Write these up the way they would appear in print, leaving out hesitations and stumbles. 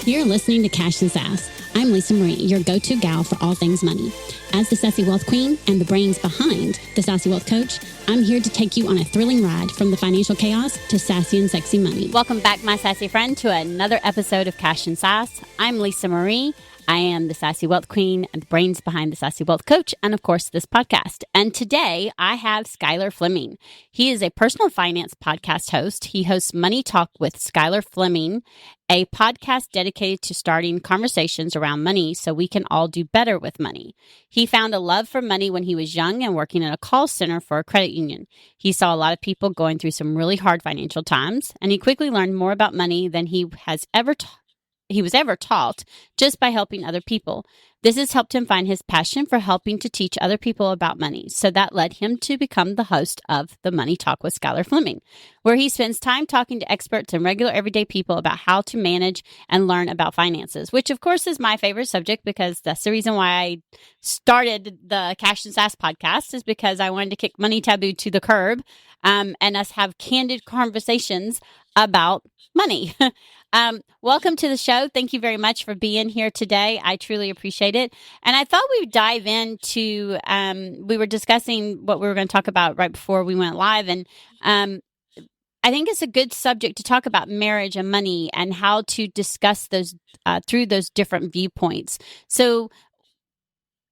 You're listening to Cash and Sass. I'm Lisa Marie, your go-to gal for all things money. As the Sassy Wealth Queen and the brains behind the Sassy Wealth Coach, I'm here to take you on a thrilling ride from the financial chaos to sassy and sexy money. Welcome back, my sassy friend, to another episode of Cash and Sass. I'm Lisa Marie. I am the Sassy Wealth Queen and the brains behind the Sassy Wealth Coach and, of course, this podcast. And today I have Skyler Fleming. He is a personal finance podcast host. He hosts Money Talk with Skyler Fleming, a podcast dedicated to starting conversations around money so we can all do better with money. He found a love for money when he was young and working in a call center for a credit union. He saw a lot of people going through some really hard financial times, and he quickly learned more about money than he was ever taught just by helping other people. This has helped him find his passion for helping to teach other people about money. So that led him to become the host of the Money Talk with Skyler Fleming, where he spends time talking to experts and regular everyday people about how to manage and learn about finances, which of course is my favorite subject because that's the reason why I started the Cash and Sass podcast, is because I wanted to kick money taboo to the curb and us have candid conversations about money. Welcome to the show. Thank you very much for being here today. I truly appreciate it. And I thought we would dive into, we were discussing what we were going to talk about right before we went live. And I think it's a good subject to talk about marriage and money and how to discuss those through those different viewpoints. So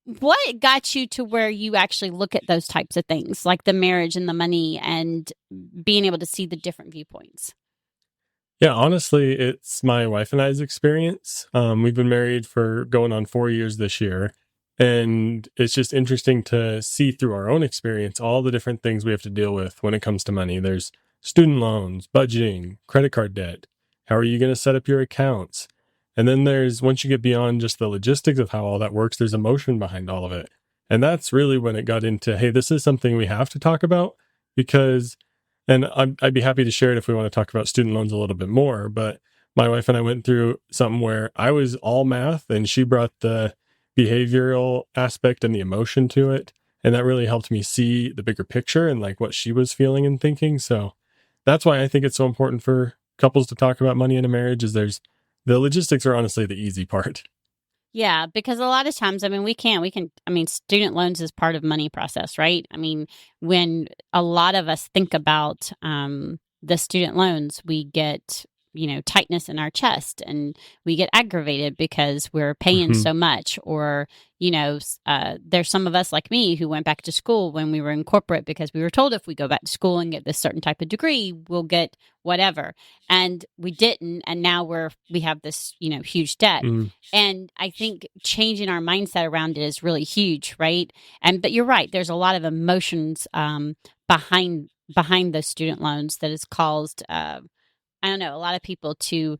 what got you to where you actually look at those types of things, like the marriage and the money and being able to see the different viewpoints? Yeah, honestly, it's my wife and I's experience. We've been married for going on 4 years this year, and it's just interesting to see through our own experience all the different things we have to deal with when it comes to money. There's student loans, budgeting, credit card debt. How are you going to set up your accounts? And then there's, once you get beyond just the logistics of how all that works, there's emotion behind all of it. And that's really when it got into, hey, this is something we have to talk about because... And I'd be happy to share it if we want to talk about student loans a little bit more. But my wife and I went through something where I was all math and she brought the behavioral aspect and the emotion to it. And that really helped me see the bigger picture and like what she was feeling and thinking. So that's why I think it's so important for couples to talk about money in a marriage, is the logistics are honestly the easy part. Yeah, because a lot of times, student loans is part of money process, right? I mean, when a lot of us think about the student loans, we get, tightness in our chest and we get aggravated because we're paying so much. Or, there's some of us like me who went back to school when we were in corporate because we were told if we go back to school and get this certain type of degree, we'll get whatever. And we didn't. And now we have this, huge debt. And I think changing our mindset around it is really huge, right? But you're right. There's a lot of emotions behind those student loans that has caused, a lot of people to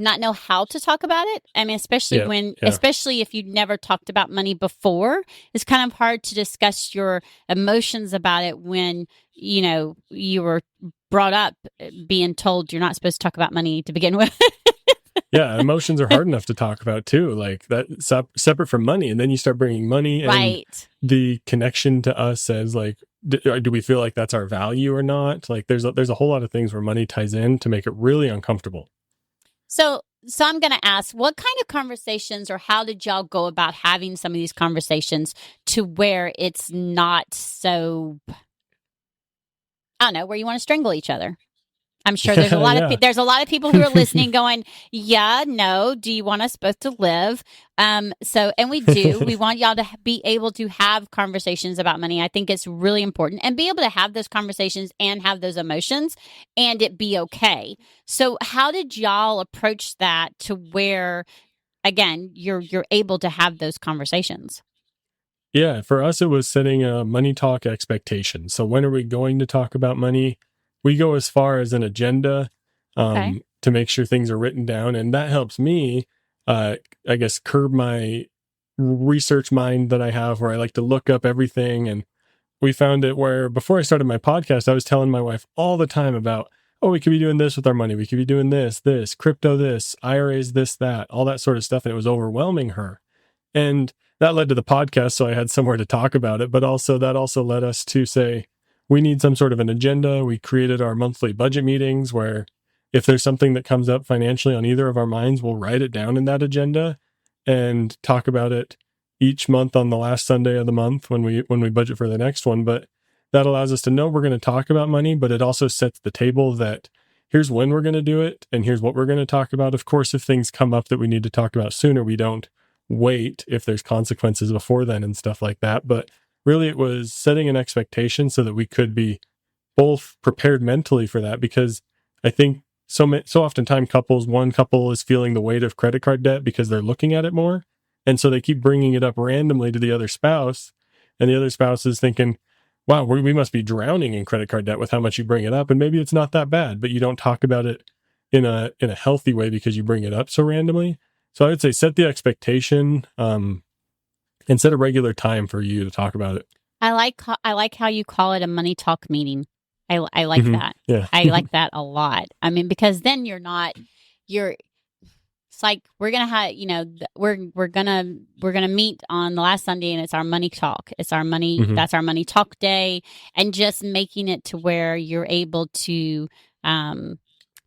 not know how to talk about it. I mean, especially if you've never talked about money before, it's kind of hard to discuss your emotions about it when, you were brought up being told you're not supposed to talk about money to begin with. Yeah, emotions are hard enough to talk about too, like that's separate from money. And then you start bringing money and the connection to us as like, do we feel like that's our value or not? Like there's a whole lot of things where money ties in to make it really uncomfortable. So I'm going to ask, what kind of conversations or how did y'all go about having some of these conversations to where it's not so, I don't know, where you want to strangle each other? I'm sure there's a lot of there's a lot of people who are listening going, yeah, no, do you want us both to live? And we do. We want y'all to be able to have conversations about money. I think it's really important and be able to have those conversations and have those emotions and it be okay. So how did y'all approach that to where, again, you're able to have those conversations? Yeah, for us, it was setting a money talk expectation. So when are we going to talk about money? We go as far as an agenda to make sure things are written down. And that helps me, curb my research mind that I have where I like to look up everything. And we found it where before I started my podcast, I was telling my wife all the time about, oh, we could be doing this with our money. We could be doing this, crypto, this, IRAs, this, that, all that sort of stuff. And it was overwhelming her. And that led to the podcast. So I had somewhere to talk about it. But that also led us to say, we need some sort of an agenda. We created our monthly budget meetings where if there's something that comes up financially on either of our minds, we'll write it down in that agenda and talk about it each month on the last Sunday of the month when we budget for the next one. But that allows us to know we're going to talk about money, but it also sets the table that here's when we're going to do it and here's what we're going to talk about. Of course, if things come up that we need to talk about sooner, we don't wait if there's consequences before then and stuff like that. But really, it was setting an expectation so that we could be both prepared mentally for that, because I think so oftentimes one couple is feeling the weight of credit card debt because they're looking at it more. And so they keep bringing it up randomly to the other spouse, and the other spouse is thinking, wow, we must be drowning in credit card debt with how much you bring it up. And maybe it's not that bad, but you don't talk about it in a healthy way because you bring it up so randomly. So I would say set the expectation, and set a regular time for you to talk about it. I like how you call it a money talk meeting. I like that. Yeah. I like that a lot. I mean, because then it's like we're gonna have, we're gonna meet on the last Sunday, and it's our money talk. It's our money. That's our money talk day, and just making it to where you're able to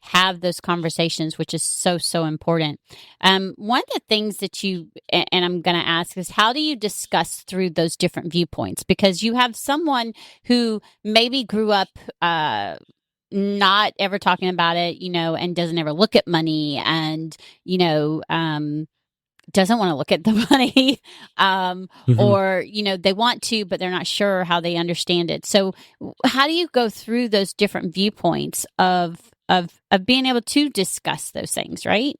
have those conversations, which is so important. One of the things that and I'm going to ask is, how do you discuss through those different viewpoints? Because you have someone who maybe grew up not ever talking about it, and doesn't ever look at money, and doesn't want to look at the money, or they want to, but they're not sure how they understand it. So how do you go through those different viewpoints of being able to discuss those things, right?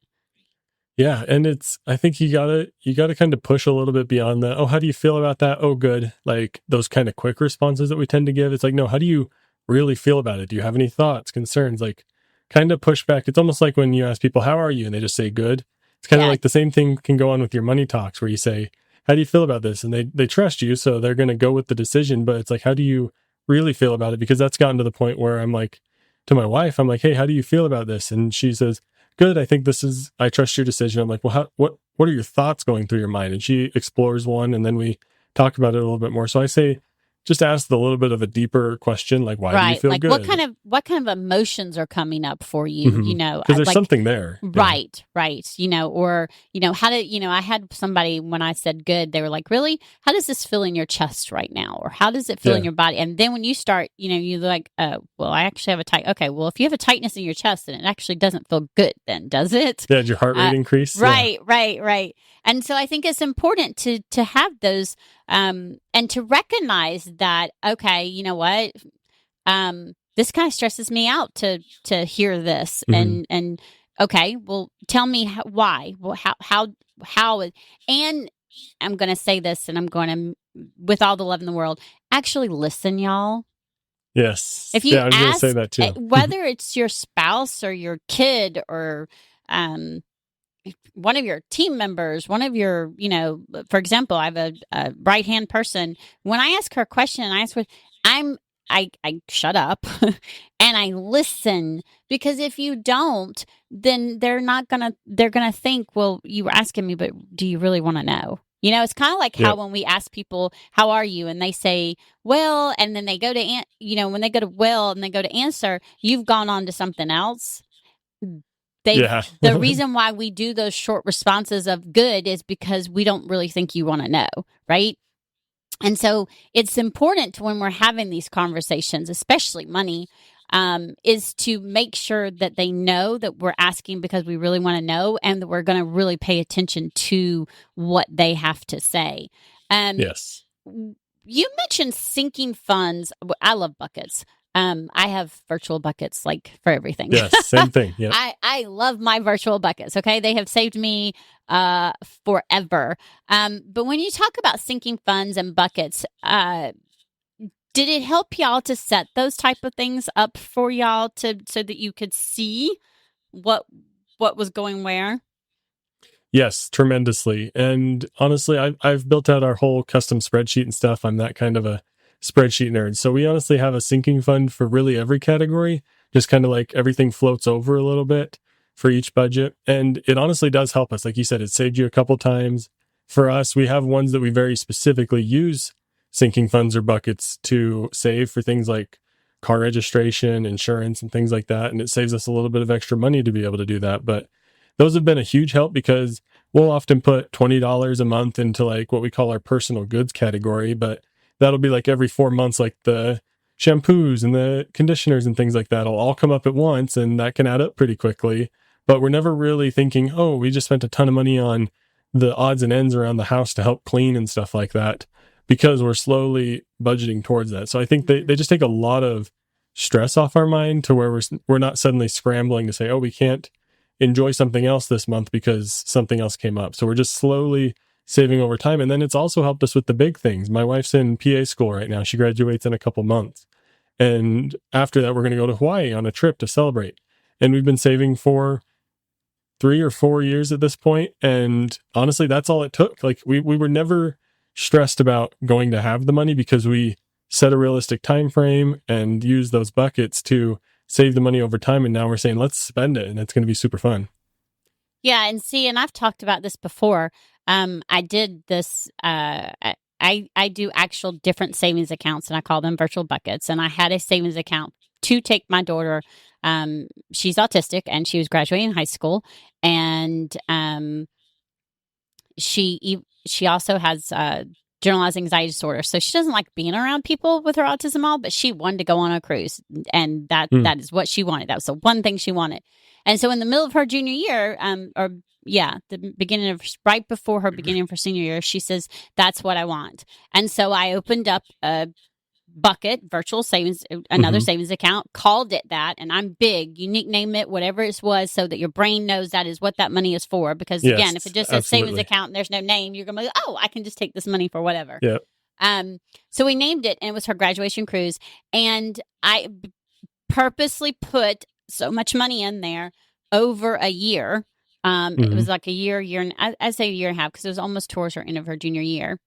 Yeah, and I think you gotta kind of push a little bit beyond that. Oh, how do you feel about that? Oh, good. Like those kind of quick responses that we tend to give. It's like, no, how do you really feel about it? Do you have any thoughts, concerns? Like, kind of push back. It's almost like when you ask people, how are you? And they just say good. It's kind of like the same thing can go on with your money talks, where you say, how do you feel about this? And they trust you, so they're going to go with the decision. But it's like, how do you really feel about it? Because that's gotten to the point where I'm like, to my wife, I'm like, hey, how do you feel about this? And she says, good. I think I trust your decision. I'm like, well, what are your thoughts going through your mind? And she explores one, and then we talk about it a little bit more. So I say, just ask a little bit of a deeper question, like, why do you feel like good? What kind of emotions are coming up for you? Because there's something there, right? Or how did I had somebody, when I said good, they were like, really? How does this feel in your chest right now, or how does it feel in your body? And then when you start, you're like, well, I actually have a tight. Okay, well, if you have a tightness in your chest, then it actually doesn't feel good. Then does it? Yeah, did your heart rate increase? Right. And so I think it's important to have those, and to recognize that, okay, you know what, this kind of stresses me out to hear this, and okay, well, tell me why. Well, how, and I'm going to say this, and I'm going to, with all the love in the world, actually listen, y'all. Yes. If you I was going to say that too. Whether it's your spouse or your kid, or one of your team members, one of your, for example, I have a right-hand person. When I ask her a question, and I ask what I shut up and I listen, because if you don't, then they're going to think, well, you were asking me, but do you really want to know? It's kind of like how when we ask people, how are you? And they say, well, and then they go to, when they go to well and they go to answer, you've gone on to something else. The reason why we do those short responses of good is because we don't really think you want to know, right? And so it's important when we're having these conversations, especially money, is to make sure that they know that we're asking because we really want to know, and that we're going to really pay attention to what they have to say. Yes. You mentioned sinking funds. I love buckets. I have virtual buckets, like, for everything. Yes, same thing. Yeah. I love my virtual buckets. Okay. They have saved me forever. But when you talk about sinking funds and buckets, did it help y'all to set those type of things up for y'all so that you could see what was going where? Yes, tremendously. And honestly, I've built out our whole custom spreadsheet and stuff. I'm that kind of a spreadsheet nerd. So we honestly have a sinking fund for really every category, just kind of like everything floats over a little bit for each budget. And it honestly does help us. Like you said, it saved you a couple times. For us, we have ones that we very specifically use sinking funds or buckets to save for things like car registration, insurance, and things like that. And it saves us a little bit of extra money to be able to do that. But those have been a huge help because we'll often put $20 a month into like what we call our personal goods category, but that'll be like every 4 months, like the shampoos and the conditioners and things like that will all come up at once, and that can add up pretty quickly. But we're never really thinking, oh, we just spent a ton of money on the odds and ends around the house to help clean and stuff like that, because we're slowly budgeting towards that. So I think they just take a lot of stress off our mind to where we're not suddenly scrambling to say, oh, we can't enjoy something else this month because something else came up. So we're just slowly saving over time. And then it's also helped us with the big things. My wife's in PA school right now. She graduates in a couple months. And after that, we're going to go to Hawaii on a trip to celebrate. And we've been saving for 3 or 4 years at this point. And honestly, that's all it took. Like we were never stressed about going to have the money because we set a realistic time frame and use those buckets to save the money over time. And now we're saying, let's spend it. And it's going to be super fun. Yeah. And see, and I've talked about this before. I did this, I do actual different savings accounts, and I call them virtual buckets. And I had a savings account to take my daughter. She's autistic and she was graduating high school, and she also has generalized anxiety disorder. So she doesn't like being around people with her autism all, but she wanted to go on a cruise, and that is what she wanted. That was the one thing she wanted. And so in the middle of her junior year, the beginning of right before her beginning of her senior year, she says, that's what I want. And so I opened up a bucket, virtual savings, another savings account, called it that. And I'm big, you nickname it, whatever it was, so that your brain knows that is what that money is for. Because again, if it just says savings account and there's no name, you're going to be like, oh, I can just take this money for whatever. Yeah. So we named it, and it was her graduation cruise. And I purposely put so much money in there over a year. It was like a year and I'd say a year and a half, because it was almost towards her end of her junior year.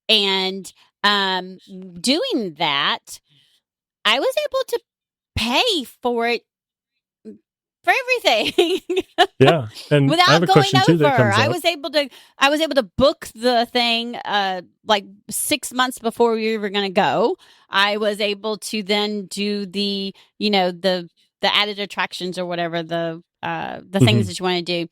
And doing that, I was able to pay for it, for everything. Yeah, and without I have a going question over. too that comes I up. was able to book the thing like 6 months before we were going to go. I was able to then do the added attractions or whatever, the things that you want to do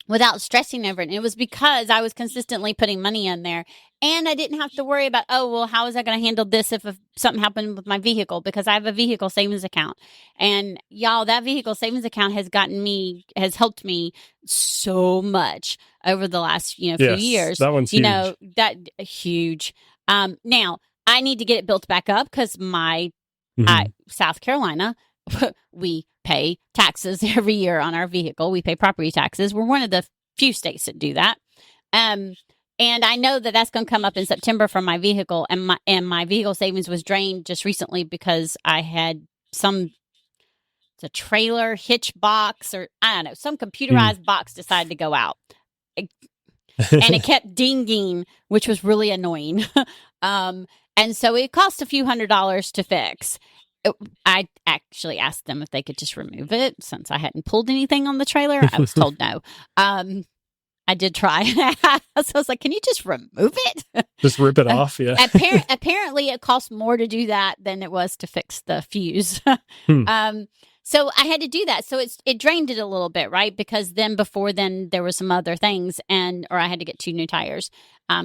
without stressing over it. And it was because I was consistently putting money in there, and I didn't have to worry about, oh, well, how is I going to handle this if something happened with my vehicle? Because I have a vehicle savings account, and y'all, that vehicle savings account has helped me so much over the last, few years. That one's huge. That huge. Now I need to get it built back up because South Carolina, we pay taxes every year on our vehicle. We pay property taxes. We're one of the few states that do that. And I know that that's going to come up in September for my vehicle, and my vehicle savings was drained just recently because I had it's a trailer hitch box, or I don't know, some computerized box decided to go out. And it kept dinging, which was really annoying. And so it cost a few $100s to fix. I actually asked them if they could just remove it since I hadn't pulled anything on the trailer. I was told no. I did try. So I was like, can you just remove it? Just rip it off, yeah. Apparently it cost more to do that than it was to fix the fuse. So I had to do that. So it drained it a little bit, right? Because before then there were some other things, or I had to get 2 new tires,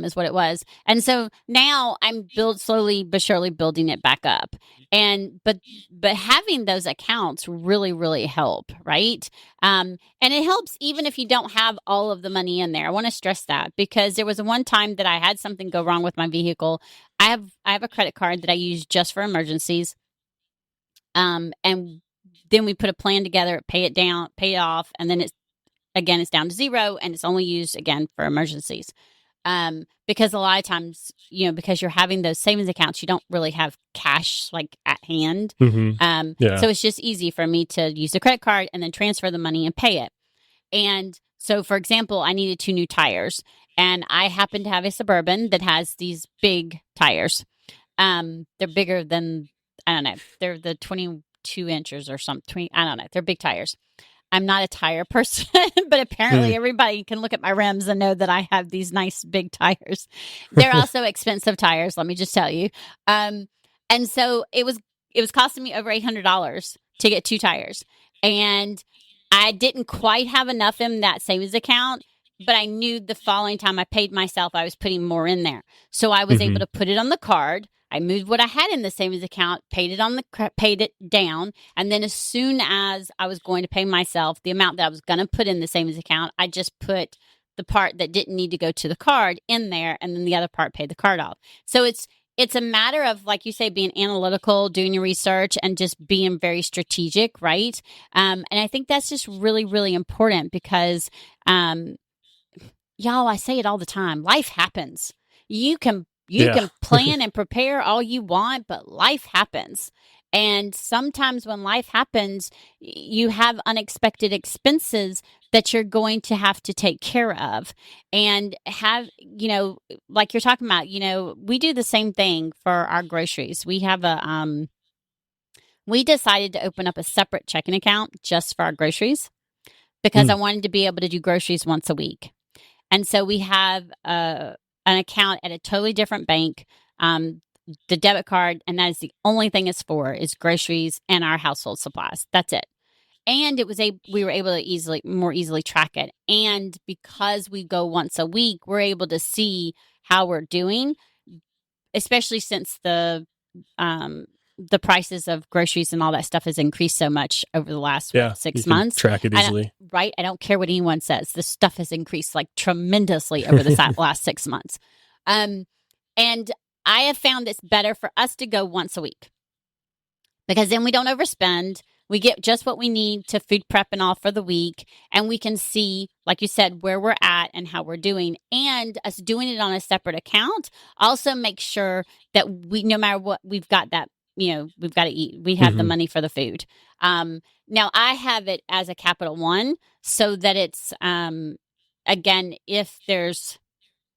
is what it was. And so now I'm slowly but surely building it back up. But having those accounts really, really help, right? And it helps even if you don't have all of the money in there. I want to stress that, because there was one time that I had something go wrong with my vehicle. I have a credit card that I use just for emergencies. And then we put a plan together, pay it off, and then it's down to zero, and it's only used again for emergencies. Because a lot of times, because you're having those savings accounts, you don't really have cash like at hand. So it's just easy for me to use the credit card and then transfer the money and pay it. And so, for example, I needed 2 new tires, and I happen to have a Suburban that has these big tires. They're bigger than, I don't know, they're the 22 inches or something. I don't know. They're big tires. I'm not a tire person, but apparently everybody can look at my rims and know that I have these nice big tires. They're also expensive tires, let me just tell you. And so it was it was costing me over $800 to get 2 tires. And I didn't quite have enough in that savings account, but I knew the following time I paid myself, I was putting more in there. So I was able to put it on the card. I moved what I had in the savings account, paid it down. And then as soon as I was going to pay myself the amount that I was going to put in the savings account, I just put the part that didn't need to go to the card in there. And then the other part paid the card off. So it's a matter of, like you say, being analytical, doing your research, and just being very strategic, right? And I think that's just really, really important because, y'all, I say it all the time. Life happens. You can plan and prepare all you want, but life happens. And sometimes when life happens, you have unexpected expenses that you're going to have to take care of and have, like you're talking about, we do the same thing for our groceries. We have we decided to open up a separate checking account just for our groceries because I wanted to be able to do groceries once a week. And so we have an account at a totally different bank, the debit card, and that is the only thing it's for is groceries and our household supplies. That's it. And we were able to more easily track it. And because we go once a week, we're able to see how we're doing, especially since the prices of groceries and all that stuff has increased so much over the last 6 months. Track it easily. Right? I don't care what anyone says. The stuff has increased like tremendously over the last 6 months. And I have found it's better for us to go once a week because then we don't overspend. We get just what we need to food prep and all for the week. And we can see, like you said, where we're at and how we're doing. And us doing it on a separate account also makes sure that we, no matter what, we've got that, we've got to eat. We have the money for the food. Now I have it as a Capital One so that it's, again, if there's,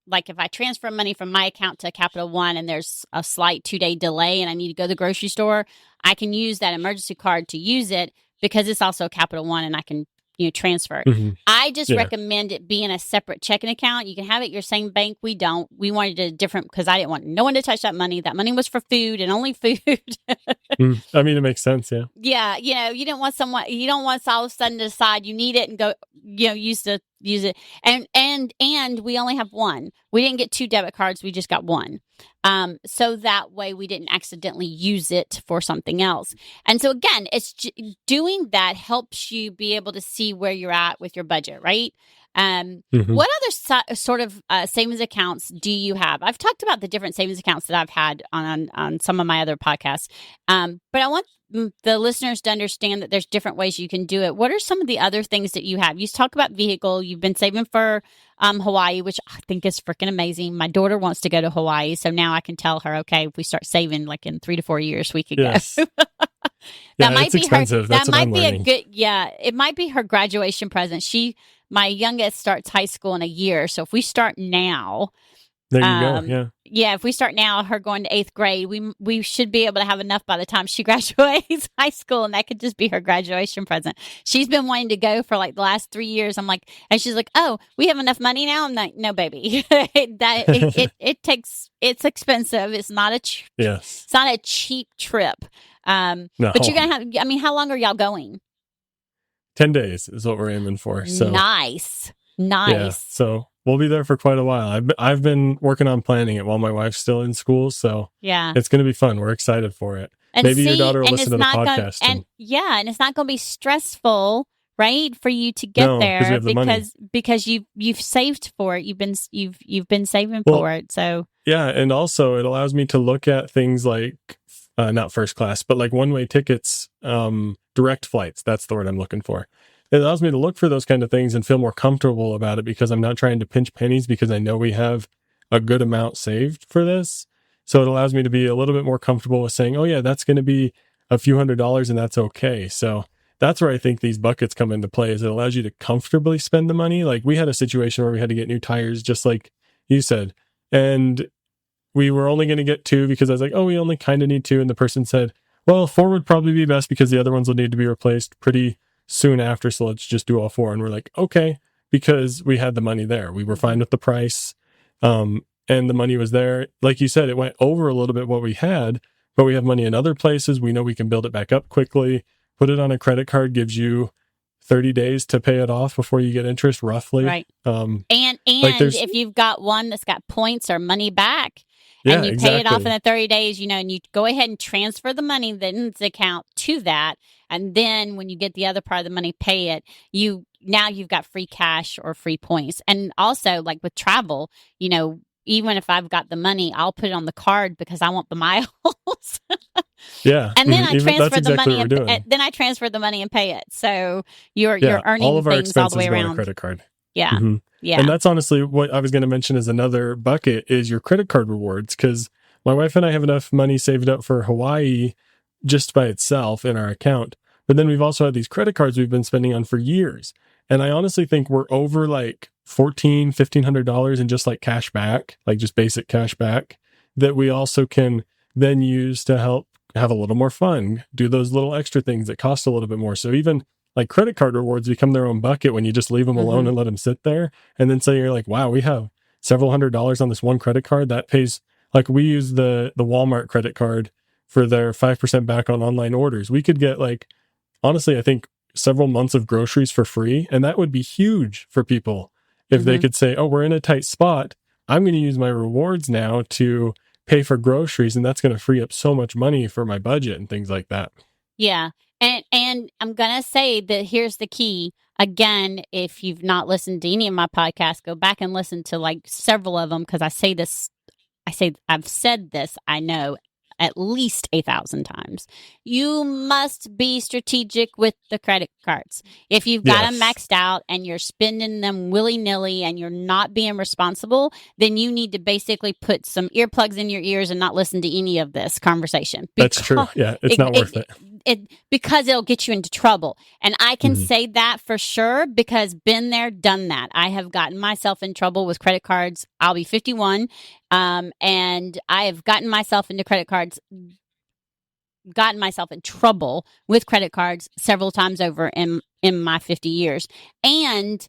like if I transfer money from my account to Capital One and there's a slight 2-day delay and I need to go to the grocery store, I can use that emergency card to use it because it's also Capital One and I can, transfer it. I just recommend it being a separate checking account. You can have it at your same bank. We don't. We wanted a different because I didn't want no one to touch that money. That money was for food and only food. I mean, it makes sense. Yeah. Yeah. You don't want all of a sudden to decide you need it and go, use it. And we only have one. We didn't get 2 debit cards. We just got one. So that way we didn't accidentally use it for something else. And so again, doing that helps you be able to see where you're at with your budget, right? What other sort of savings accounts do you have? I've talked about the different savings accounts that I've had on some of my other podcasts. But I want the listeners to understand that there's different ways you can do it. What are some of the other things that you have? You talk about vehicle. You've been saving for Hawaii, which I think is freaking amazing. My daughter wants to go to Hawaii. So now I can tell her, okay, if we start saving like in 3 to 4 years, we could go. That might be expensive. That's that what might I'm be learning. it might be her graduation present. My youngest starts high school in a year. So if we start now, there you go. Yeah, if we start now, her going to 8th grade, we should be able to have enough by the time she graduates high school, and that could just be her graduation present. She's been wanting to go for like the last 3 years. I'm like, and she's like, "Oh, we have enough money now." I'm like, "No, baby, it's expensive. It's not it's not a cheap trip." No. But you're gonna have. I mean, how long are y'all going? 10 days is what we're aiming for. So nice. Yeah, so we'll be there for quite a while. I've been working on planning it while my wife's still in school, so it's going to be fun. We're excited for it. And maybe your daughter will listen to the podcast. And it's not going to be stressful, right, for you to get there because you've saved for it. You've been saving for it. So and also it allows me to look at things like not first class, but like one-way tickets, direct flights. That's the word I'm looking for. It allows me to look for those kind of things and feel more comfortable about it because I'm not trying to pinch pennies because I know we have a good amount saved for this. So it allows me to be a little bit more comfortable with saying, oh yeah, that's going to be a few $100s and that's okay. So that's where I think these buckets come into play is it allows you to comfortably spend the money. Like we had a situation where we had to get new tires, just like you said, and we were only going to get 2 because I was like, oh, we only kind of need 2. And the person said, well, 4 would probably be best because the other ones will need to be replaced pretty soon after, so let's just do all 4. And we're like, okay, because we had the money there. We were fine with the price, and the money was there. Like you said, it went over a little bit what we had, but we have money in other places. We know we can build it back up quickly. Put it on a credit card gives you 30 days to pay it off before you get interest, roughly. Right. And like if you've got one that's got points or money back, and you pay it off in the 30 days, and you go ahead and transfer the money that's in the account to that. And then when you get the other part of the money, pay it. Now you've got free cash or free points. And also, like with travel, even if I've got the money, I'll put it on the card because I want the miles. Yeah. And then I transfer the exactly money then I transfer the money and pay it. So you're earning all of our things all the way expenses go on around. a credit card. Yeah. Mm-hmm. Yeah. And that's honestly what I was going to mention as another bucket is your credit card rewards. Because my wife and I have enough money saved up for Hawaii just by itself in our account. But then we've also had these credit cards we've been spending on for years. And I honestly think we're over like $1,400, $1,500 in just like cash back, like just basic cash back that we also can then use to help have a little more fun, do those little extra things that cost a little bit more. So even like credit card rewards become their own bucket when you just leave them alone and let them sit there. And then say you're like, wow, we have several $100s on this one credit card that pays, like we use the Walmart credit card for their 5% back on online orders. We could get like, honestly, I think several months of groceries for free. And that would be huge for people if they could say, oh, we're in a tight spot. I'm going to use my rewards now to pay for groceries. And that's going to free up so much money for my budget and things like that. Yeah. And I'm going to say that here's the key. Again, if you've not listened to any of my podcasts, go back and listen to like several of them because I've said this, I know, at least 1,000 times. You must be strategic with the credit cards. If you've got them maxed out and you're spending them willy-nilly and you're not being responsible, then you need to basically put some earplugs in your ears and not listen to any of this conversation. That's true. Yeah, it's not worth it. Because it'll get you into trouble. And I can say that for sure because been there, done that. I have gotten myself in trouble with credit cards. I'll be 51. And I have gotten myself into credit cards, gotten myself in trouble with credit cards several times over in my 50 years. And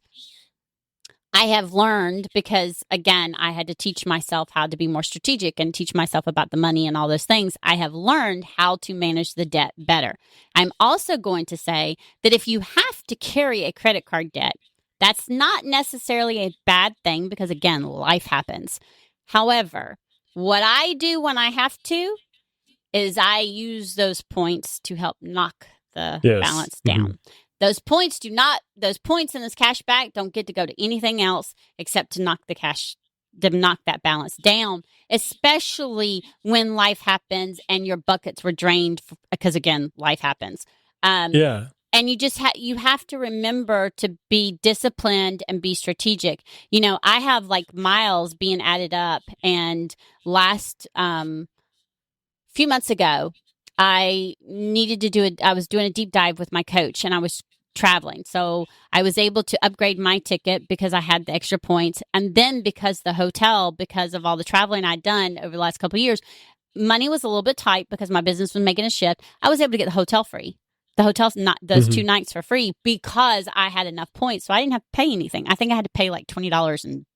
I have learned because, again, I had to teach myself how to be more strategic and teach myself about the money and all those things. I have learned how to manage the debt better. I'm also going to say that if you have to carry a credit card debt, that's not necessarily a bad thing because, again, life happens. However, what I do when I have to is I use those points to help knock the balance down. Those points in this cash back don't get to go to anything else except to knock that balance down, especially when life happens and your buckets were drained because, again, life happens. And you just you have to remember to be disciplined and be strategic. I have like miles being added up, and last few months ago, I needed to I was doing a deep dive with my coach, and I was traveling. So I was able to upgrade my ticket because I had the extra points. And then because of all the traveling I'd done over the last couple of years, money was a little bit tight because my business was making a shift. I was able to get the hotel free. The hotel's not those 2 nights for free because I had enough points. So I didn't have to pay anything. I think I had to pay like $20 in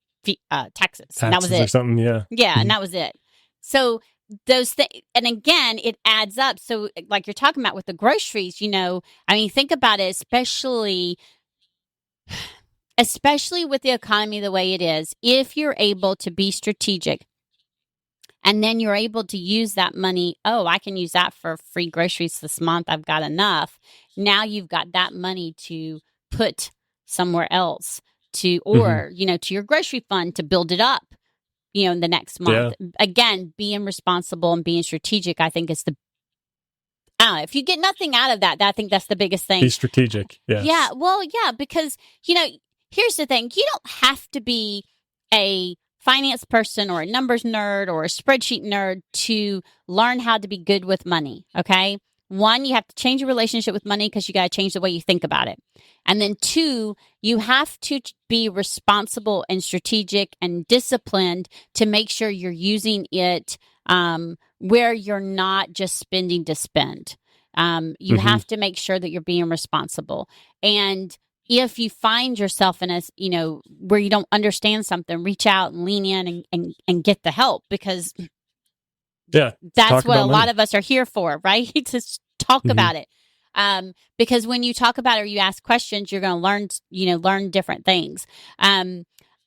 taxes. And that was it. Or something, yeah. Yeah, and that was it. So those things, and again, it adds up. So like you're talking about with the groceries, think about it, especially with the economy the way it is, if you're able to be strategic and then you're able to use that money, I can use that for free groceries this month. I've got enough. Now you've got that money to put somewhere else to your grocery fund to build it up. In the next month. Yeah. Again, being responsible and being strategic, I think is if you get nothing out of that, I think that's the biggest thing. Be strategic. Yes. Yeah. Well, yeah, because, here's the thing. You don't have to be a finance person or a numbers nerd or a spreadsheet nerd to learn how to be good with money. Okay. 1, you have to change your relationship with money because you got to change the way you think about it. And then 2, you have to be responsible and strategic and disciplined to make sure you're using it where you're not just spending to spend. You have to make sure that you're being responsible. And if you find yourself in where you don't understand something, reach out and lean in and get the help because Yeah. That's what a lot money. of us are here for, right? To talk Mhm. about it. Because when you talk about it or you ask questions, you're going to learn different things.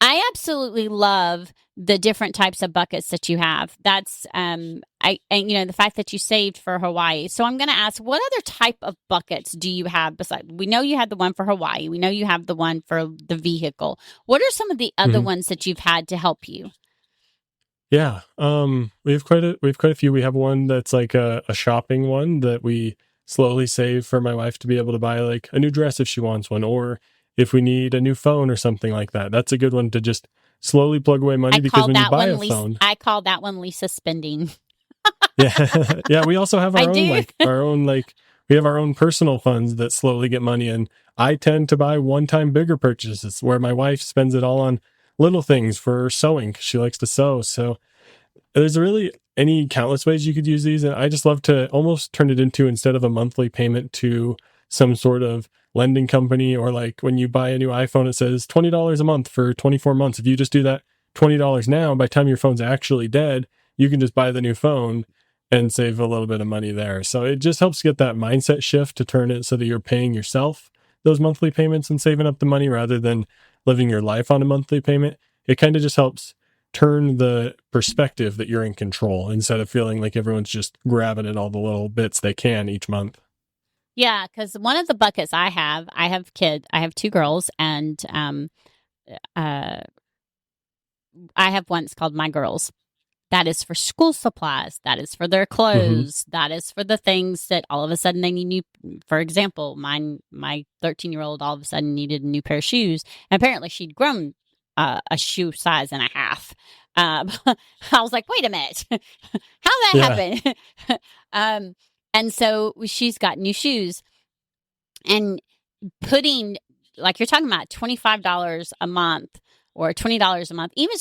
I absolutely love the different types of buckets that you have. That's and the fact that you saved for Hawaii. So I'm going to ask, what other type of buckets do you have besides? We know you had the one for Hawaii. We know you have the one for the vehicle. What are some of the other Mhm. ones that you've had to help you? Yeah. We have quite a few. We have one that's like a shopping one that we slowly save for my wife to be able to buy like a new dress if she wants one, or if we need a new phone or something like that. That's a good one to just slowly plug away money, because when you buy a phone, I call that one Lisa spending. yeah, yeah, we also have I our own do. we have our own personal funds that slowly get money, and I tend to buy one-time bigger purchases where my wife spends it all on little things for sewing 'cause she likes to sew. So there's really any countless ways you could use these. And I just love to almost turn it into, instead of a monthly payment to some sort of lending company, or like when you buy a new iPhone, it says $20 a month for 24 months. If you just do that $20 now, by the time your phone's actually dead, you can just buy the new phone and save a little bit of money there. So it just helps get that mindset shift to turn it so that you're paying yourself those monthly payments and saving up the money rather than living your life on a monthly payment. It kind of just helps turn the perspective that you're in control instead of feeling like everyone's just grabbing at all the little bits they can each month. Yeah, because one of the buckets I have kids. I have two girls, and uh, I have one that's called My Girls. That is for school supplies. That is for their Hmm. clothes. That is for the things that all of a sudden they need new. For example, my 13-year-old all of a sudden needed a new pair of shoes. And apparently, she'd grown a shoe size and a half. I was like, wait a minute, how that Yeah. happen? um, and so she's got new shoes, and putting, like you're talking about, $25 a month or $20 a month. Even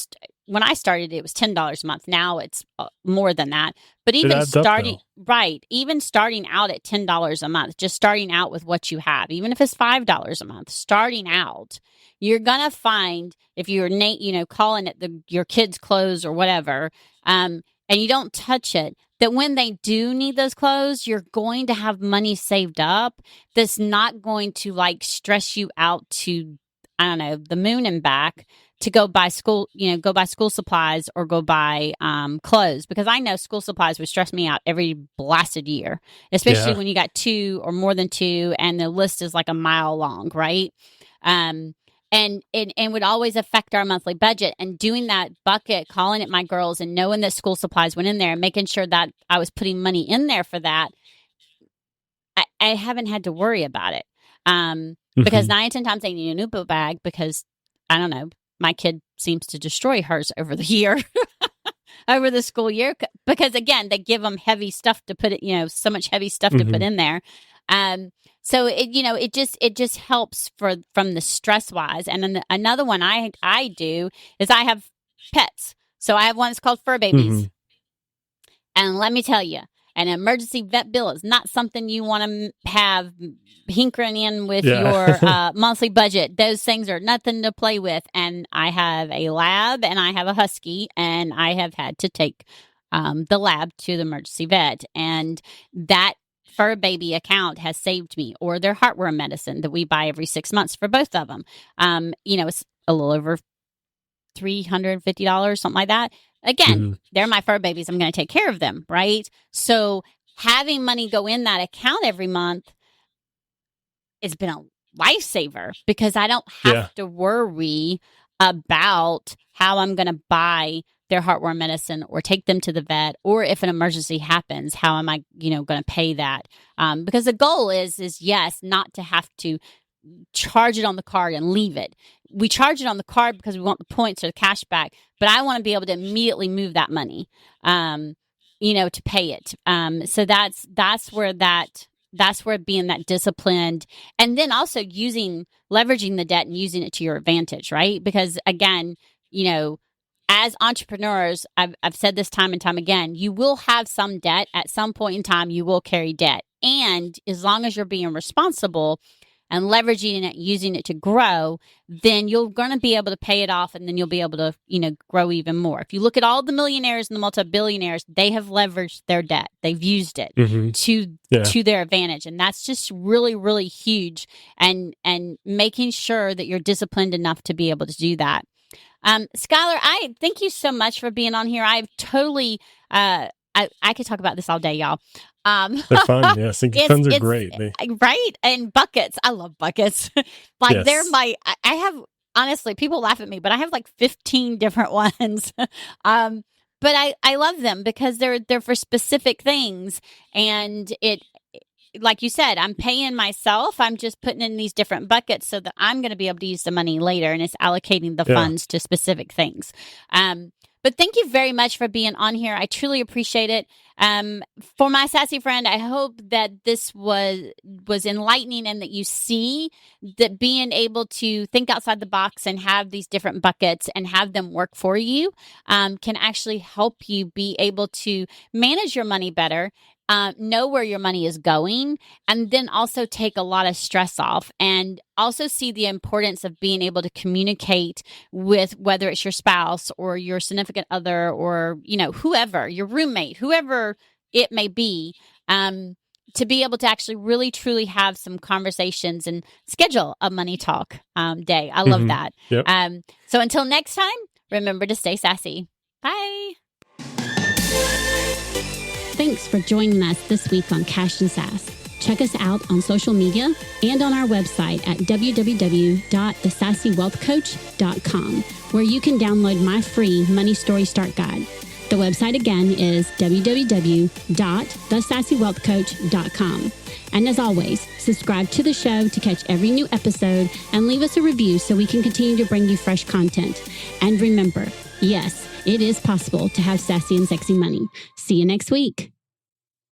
when I started, it was $10 a month. Now it's more than that. But It even adds up though. even starting out at $10 a month, just starting out with what you have, even if it's $5 a month, starting out, you're gonna find, if you're calling it your kids' clothes or whatever, and you don't touch it, that when they do need those clothes, you're going to have money saved up that's not going to like stress you out to, I don't know, the moon and back to go buy school supplies or go buy clothes. Because I know school supplies would stress me out every blasted year, especially Yeah. when you got two or more than two and the list is like a mile long, right? Um, and would always affect our monthly budget. And doing that bucket, calling it My Girls, and knowing that school supplies went in there and making sure that I was putting money in there for that, I haven't had to worry about it. Because Hmm. 9 10 times they need a new book bag because, I don't know, my kid seems to destroy hers over the year, over the school year. Because again, they give them heavy stuff to put it, so much heavy stuff to put Hmm. in there. So it just helps from the stress wise. And then another one I do is I have pets. So I have one that's called Fur Babies. Hmm. And let me tell you, an emergency vet bill is not something you want to have hinkering in with your Yeah. monthly budget. Those things are nothing to play with. And I have a lab and I have a husky, and I have had to take the lab to the emergency vet. And that fur baby account has saved me, or their heartworm medicine that we buy every 6 months for both of them. It's a little over $350, something like that. Again, Hmm. they're my fur babies. I'm going to take care of them, right? So having money go in that account every month has been a lifesaver because I don't Yeah. have to worry about how I'm going to buy their heartworm medicine or take them to the vet, or if an emergency happens, how am I, going to pay that? Because the goal is yes, not to have to charge it on the card and leave it. We charge it on the card because we want the points or the cash back, but I want to be able to immediately move that money, to pay it. So that's where being that disciplined, and then also leveraging the debt and using it to your advantage, right? Because again, as entrepreneurs, I've said this time and time again, you will have some debt at some point in time. You will carry debt, and as long as you're being responsible, and leveraging it, using it to grow, then you're going to be able to pay it off, and then you'll be able to, grow even more. If you look at all the millionaires and the multi-billionaires, they have leveraged their debt. They've used it to their advantage. And that's just really, really huge. And making sure that you're disciplined enough to be able to do that. Skyler, I thank you so much for being on here. I've totally, I could talk about this all day, y'all. They're fun. Yeah, puns are great. Right? And buckets. I love buckets. They're I have, honestly, people laugh at me, but I have 15 different ones. But I love them because they're for specific things. And like you said, I'm paying myself. I'm just putting in these different buckets so that I'm going to be able to use the money later, and it's allocating the funds to specific things. But thank you very much for being on here. I truly appreciate it. For my sassy friend, I hope that this was enlightening, and that you see that being able to think outside the box and have these different buckets and have them work for you can actually help you be able to manage your money better. Know where your money is going, and then also take a lot of stress off, and also see the importance of being able to communicate with, whether it's your spouse or your significant other, or, whoever, your roommate, whoever it may be, to be able to actually really, truly have some conversations and schedule a money talk day. I love that. Yep. So until next time, remember to stay sassy. Bye. Thanks for joining us this week on Cash and Sass. Check us out on social media and on our website at www.thesassywealthcoach.com, where you can download my free Money Story Start Guide. The website again is www.thesassywealthcoach.com. And as always, subscribe to the show to catch every new episode, and leave us a review so we can continue to bring you fresh content. And remember, yes, it is possible to have sassy and sexy money. See you next week.